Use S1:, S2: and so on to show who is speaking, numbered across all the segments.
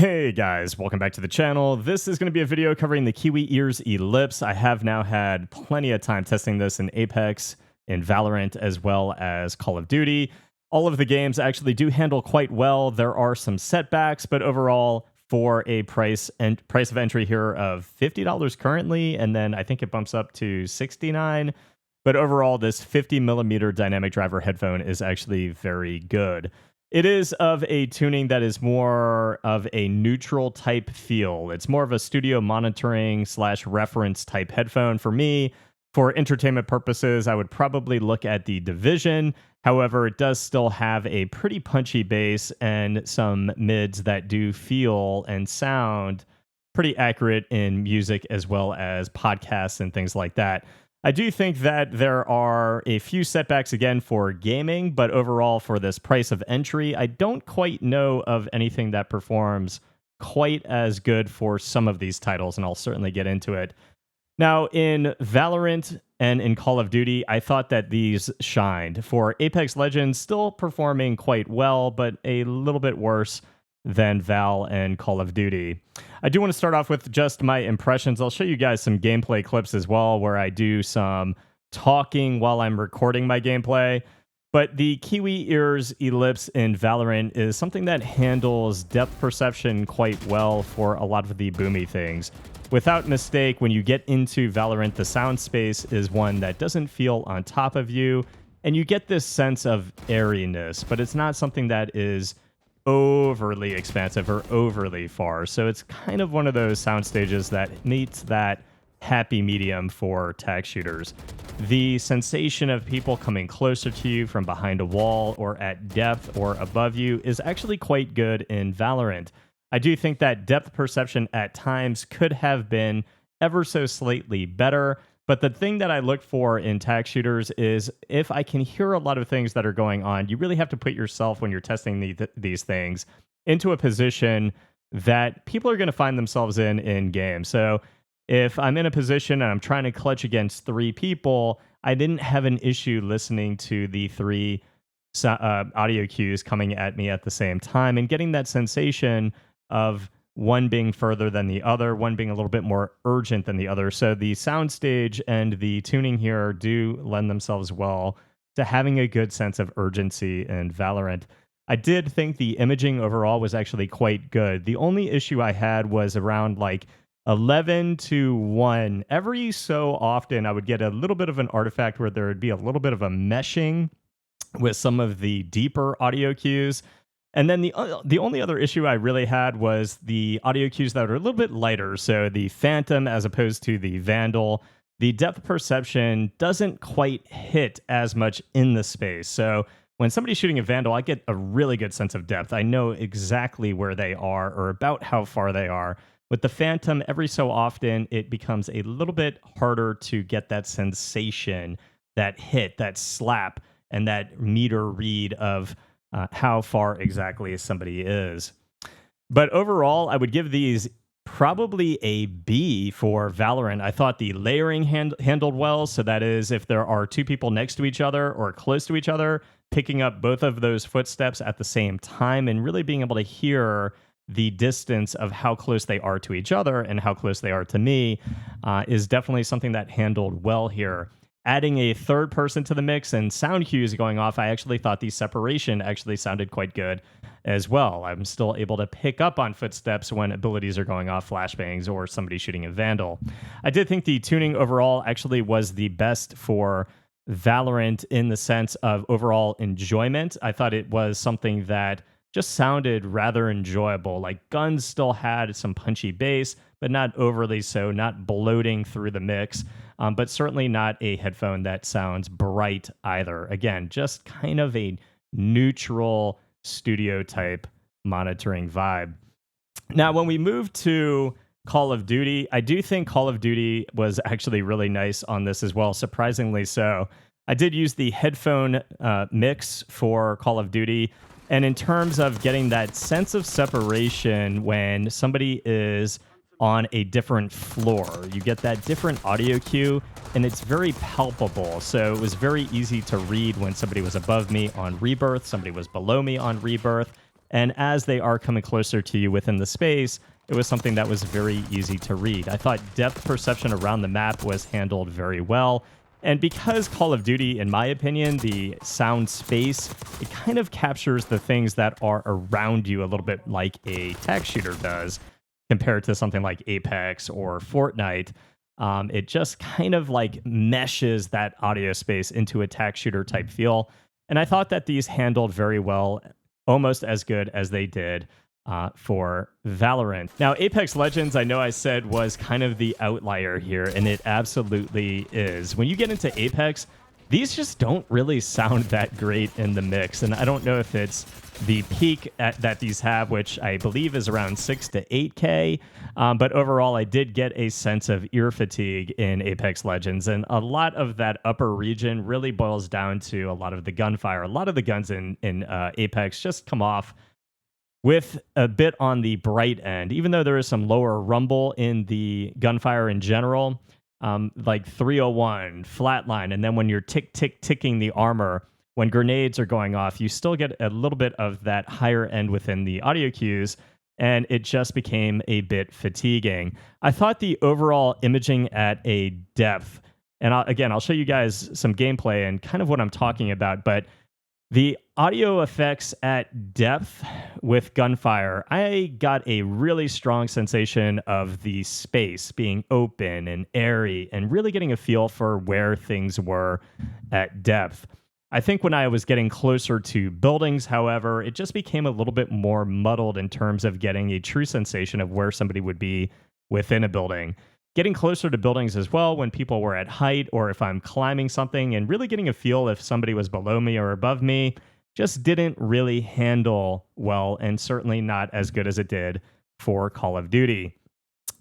S1: Hey guys, welcome back to the channel. This is going to be a video covering the Kiwi Ears Ellipse. I have now had plenty of time testing this in Apex, in Valorant, as well as Call of Duty. All of the games actually do handle quite well. There are some setbacks, but overall, for a price of entry here of $50 currently, and then I think it bumps up to $69. But overall, this 50mm dynamic driver headphone is actually very good. It is of a tuning that is more of a neutral type feel. It's more of a studio monitoring / reference type headphone. For me, for entertainment purposes, I would probably look at the Division. However, it does still have a pretty punchy bass and some mids that do feel and sound pretty accurate in music as well as podcasts and things like that. I do think that there are a few setbacks again for gaming, but overall for this price of entry, I don't quite know of anything that performs quite as good for some of these titles, and I'll certainly get into it. Now, in Valorant and in Call of Duty, I thought that these shined. For Apex Legends, still performing quite well, but a little bit worse than Val and Call of Duty. I do want to start off with just my impressions. I'll show you guys some gameplay clips as well, where I do some talking while I'm recording my gameplay. But the Kiwi Ears Ellipse in Valorant is something that handles depth perception quite well for a lot of the boomy things. Without mistake, when you get into Valorant, the sound space is one that doesn't feel on top of you, and you get this sense of airiness, but it's not something that is overly expansive or overly far. So it's kind of one of those sound stages that meets that happy medium for tag shooters. The sensation of people coming closer to you from behind a wall or at depth or above you is actually quite good in Valorant. I do think that depth perception at times could have been ever so slightly better. But the thing that I look for in tag shooters is if I can hear a lot of things that are going on, you really have to put yourself, when you're testing these things, into a position that people are going to find themselves in game. So if I'm in a position and I'm trying to clutch against 3 people, I didn't have an issue listening to the 3 audio cues coming at me at the same time and getting that sensation of one being further than the other, one being a little bit more urgent than the other. So the soundstage and the tuning here do lend themselves well to having a good sense of urgency in Valorant. I did think the imaging overall was actually quite good. The only issue I had was around like 11 to 1. Every so often, I would get a little bit of an artifact where there would be a little bit of a meshing with some of the deeper audio cues. And then the only other issue I really had was the audio cues that are a little bit lighter. So the Phantom as opposed to the Vandal, the depth perception doesn't quite hit as much in the space. So when somebody's shooting a Vandal, I get a really good sense of depth. I know exactly where they are or about how far they are. With the Phantom, every so often, it becomes a little bit harder to get that sensation, that hit, that slap, and that meter read of how far exactly somebody is. But overall, I would give these probably a B for Valorant. I thought the layering handled well. So that is, if there are 2 people next to each other or close to each other, picking up both of those footsteps at the same time and really being able to hear the distance of how close they are to each other and how close they are to me is definitely something that handled well here. Adding a third person to the mix and sound cues going off, I actually thought the separation actually sounded quite good as well. I'm still able to pick up on footsteps when abilities are going off, flashbangs, or somebody shooting a Vandal. I did think the tuning overall actually was the best for Valorant in the sense of overall enjoyment. I thought it was something that just sounded rather enjoyable. Like guns still had some punchy bass, but not overly so, not bloating through the mix. But certainly not a headphone that sounds bright either. Again, just kind of a neutral studio type monitoring vibe. Now, when we move to Call of Duty, I do think Call of Duty was actually really nice on this as well, surprisingly so. I did use the headphone mix for Call of Duty. And in terms of getting that sense of separation when somebody is on a different floor, you get that different audio cue, and it's very palpable. So it was very easy to read when somebody was above me on Rebirth, somebody was below me on Rebirth, And as they are coming closer to you within the space, it was something that was very easy to read. I thought depth perception around the map was handled very well. And because Call of Duty, in my opinion, the sound space, it kind of captures the things that are around you a little bit like a tag shooter does compared to something like Apex or Fortnite. It just kind of like meshes that audio space into a tag shooter type feel. And I thought that these handled very well, almost as good as they did for Valorant. Now, Apex Legends, I know I said was kind of the outlier here, and it absolutely is. When you get into Apex, these just don't really sound that great in the mix, and I don't know if it's the peak that these have, which I believe is around 6 to 8K, but overall, I did get a sense of ear fatigue in Apex Legends, and a lot of that upper region really boils down to a lot of the gunfire. A lot of the guns in Apex just come off with a bit on the bright end, even though there is some lower rumble in the gunfire in general, like 301, flatline, and then when you're ticking the armor, when grenades are going off, you still get a little bit of that higher end within the audio cues, and it just became a bit fatiguing. I thought the overall imaging at a depth, and I'll show you guys some gameplay and kind of what I'm talking about, but the audio effects at depth with gunfire, I got a really strong sensation of the space being open and airy and really getting a feel for where things were at depth. I think when I was getting closer to buildings, however, it just became a little bit more muddled in terms of getting a true sensation of where somebody would be within a building. Getting closer to buildings as well when people were at height or if I'm climbing something and really getting a feel if somebody was below me or above me just didn't really handle well, and certainly not as good as it did for Call of Duty.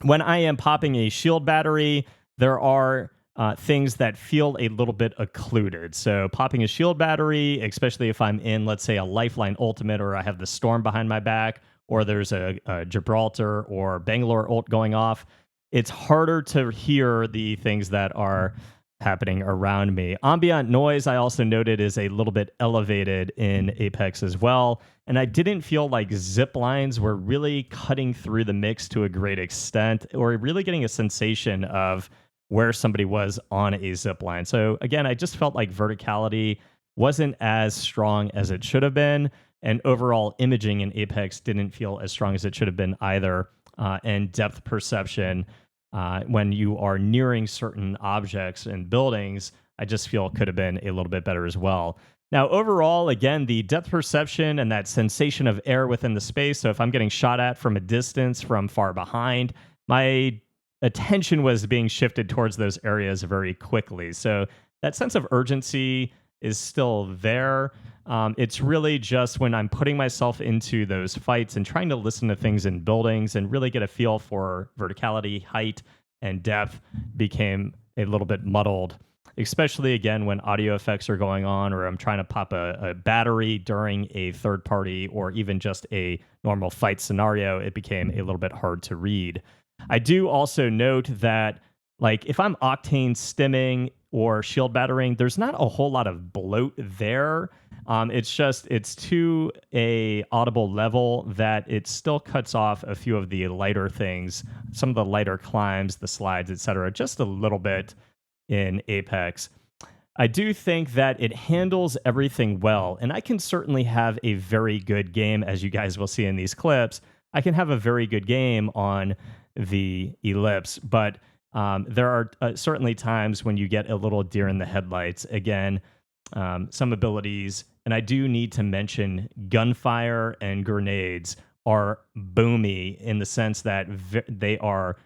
S1: When I am popping a shield battery, there are things that feel a little bit occluded. So popping a shield battery, especially if I'm in, let's say, a Lifeline Ultimate or I have the Storm behind my back or there's a Gibraltar or Bangalore ult going off, it's harder to hear the things that are happening around me. Ambient noise, I also noted, is a little bit elevated in Apex as well. And I didn't feel like zip lines were really cutting through the mix to a great extent or really getting a sensation of where somebody was on a zip line. So again, I just felt like verticality wasn't as strong as it should have been. And overall imaging in Apex didn't feel as strong as it should have been either. And depth perception, when you are nearing certain objects and buildings, I just feel could have been a little bit better as well. Now, overall, again, the depth perception and that sensation of air within the space. So if I'm getting shot at from a distance, from far behind, my attention was being shifted towards those areas very quickly. So that sense of urgency is still there. It's really just when I'm putting myself into those fights and trying to listen to things in buildings and really get a feel for verticality, height, and depth became a little bit muddled, especially again when audio effects are going on or I'm trying to pop a battery during a third party or even just a normal fight scenario, it became a little bit hard to read. I do also note that like if I'm octane stimming or shield battering, there's not a whole lot of bloat there. It's to a audible level that it still cuts off a few of the lighter things, some of the lighter climbs, the slides, etc., just a little bit in Apex. I do think that it handles everything well, and I can certainly have a very good game, as you guys will see in these clips. I can have a very good game on the Ellipse, but there are certainly times when you get a little deer in the headlights. Again, some abilities, and I do need to mention gunfire and grenades are boomy in the sense that they are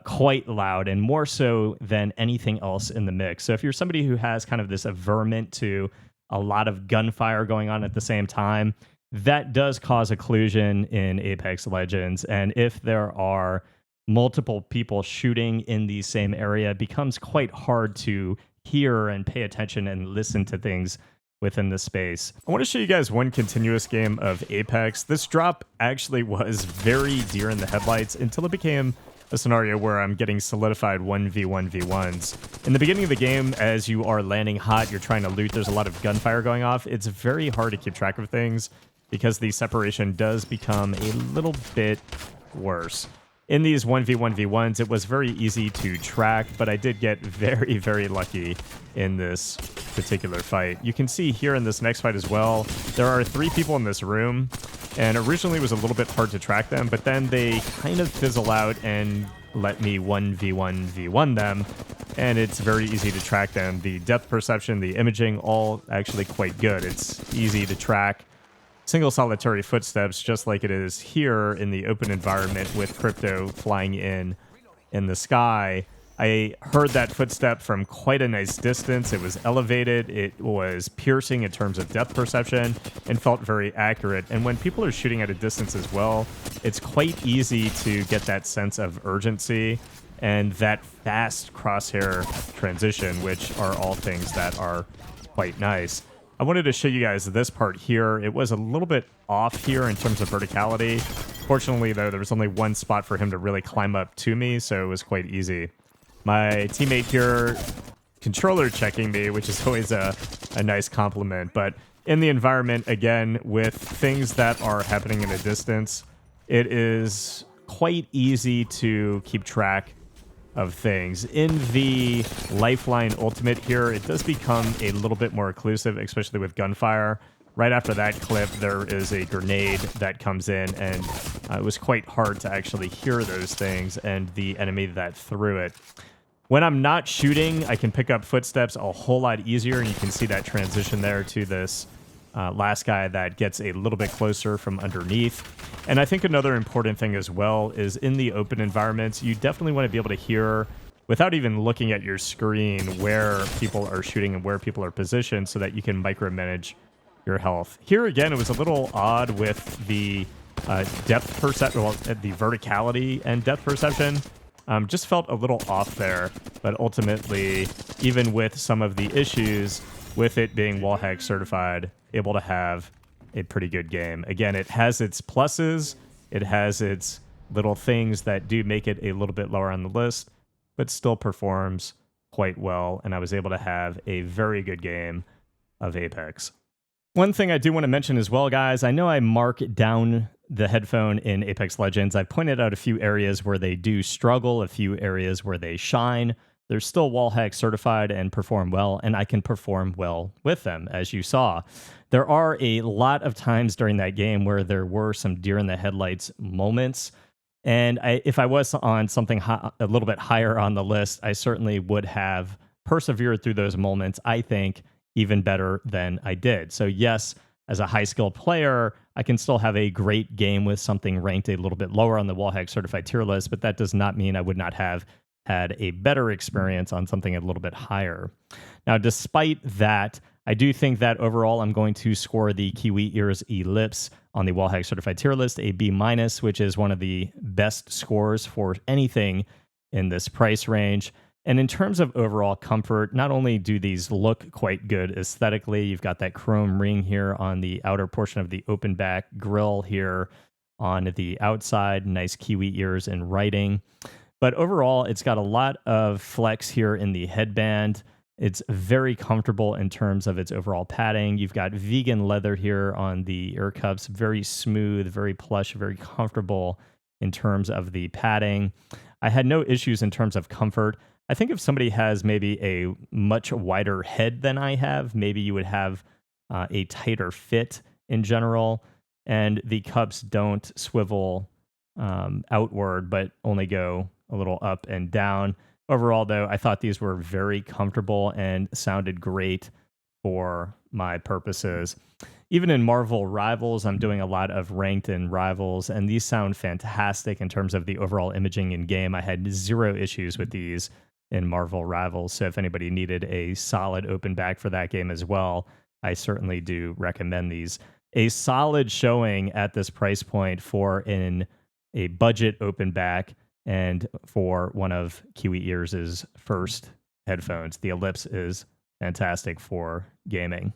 S1: quite loud and more so than anything else in the mix. So if you're somebody who has kind of this averment to a lot of gunfire going on at the same time, that does cause occlusion in Apex Legends. And if there are multiple people shooting in the same area, it becomes quite hard to hear and pay attention and listen to things within the space. I want to show you guys one continuous game of Apex. This drop actually was very deer in the headlights until it became a scenario where I'm getting solidified 1v1v1s. In the beginning of the game, as you are landing hot, you're trying to loot, there's a lot of gunfire going off. It's very hard to keep track of things. because the separation does become a little bit worse. In these 1v1v1s, it was very easy to track, but I did get very, very lucky in this particular fight. You can see here in this next fight as well, there are 3 people in this room, and originally it was a little bit hard to track them, but then they kind of fizzle out and let me 1v1v1 them, and it's very easy to track them. The depth perception, the imaging, all actually quite good. It's easy to track single solitary footsteps, just like it is here in the open environment with Crypto flying in the sky. I heard that footstep from quite a nice distance. It was elevated, it was piercing in terms of depth perception, and felt very accurate. And when people are shooting at a distance as well, it's quite easy to get that sense of urgency and that fast crosshair transition, which are all things that are quite nice. I wanted to show you guys this part here. It was a little bit off here in terms of verticality. Fortunately, though, there was only one spot for him to really climb up to me, so it was quite easy. My teammate here, controller checking me, which is always a nice compliment. But in the environment, again, with things that are happening in a distance, it is quite easy to keep track of things. In the Lifeline Ultimate here, it does become a little bit more occlusive, especially with gunfire. Right after that clip, there is a grenade that comes in, and it was quite hard to actually hear those things and the enemy that threw it. When I'm not shooting, I can pick up footsteps a whole lot easier, and you can see that transition there to this last guy that gets a little bit closer from underneath. And I think another important thing as well is in the open environments, you definitely want to be able to hear, without even looking at your screen, where people are shooting and where people are positioned so that you can micromanage your health. Here again, it was a little odd with the depth perception, well, the verticality and depth perception. Just felt a little off there, but ultimately, even with some of the issues, with it being wallhack certified, able to have a pretty good game. Again, it has its pluses, it has its little things that do make it a little bit lower on the list, but still performs quite well, and I was able to have a very good game of Apex. One thing I do want to mention as well, guys, I know I mark down the Headphone in Apex Legends. I pointed out a few areas where they do struggle, a few areas where they shine. They're still wallhack certified and perform well, and I can perform well with them, as you saw. There are a lot of times during that game where there were some deer in the headlights moments, and if I was on something a little bit higher on the list, I certainly would have persevered through those moments, I think, even better than I did. So yes, as a high-skilled player, I can still have a great game with something ranked a little bit lower on the wallhack certified tier list, but that does not mean I would not have had a better experience on something a little bit higher. Now, despite that, I do think that overall I'm going to score the Kiwi Ears Ellipse on the wallhack certified tier list a B-, which is one of the best scores for anything in this price range. And in terms of overall comfort, not only do these look quite good aesthetically, you've got that chrome ring here on the outer portion of the open back grill here on the outside, nice Kiwi ears and writing. But overall, it's got a lot of flex here in the headband. It's very comfortable in terms of its overall padding. You've got vegan leather here on the ear cups, very smooth, very plush, very comfortable in terms of the padding. I had no issues in terms of comfort. I think if somebody has maybe a much wider head than I have, maybe you would have a tighter fit in general, and the cups don't swivel outward, but only go a little up and down. Overall, though, I thought these were very comfortable and sounded great for my purposes. Even in Marvel Rivals, I'm doing a lot of ranked in Rivals, and these sound fantastic in terms of the overall imaging in game. I had zero issues with these in Marvel Rivals, so if anybody needed a solid open back for that game as well, I certainly do recommend these. A solid showing at this price point for a budget open back and for one of Kiwi Ears' first headphones. The Ellipse is fantastic for gaming.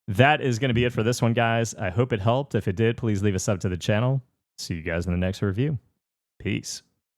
S1: That is going to be it for this one, guys. I hope it helped. If it did, please leave a sub to the channel. See you guys in the next review. Peace.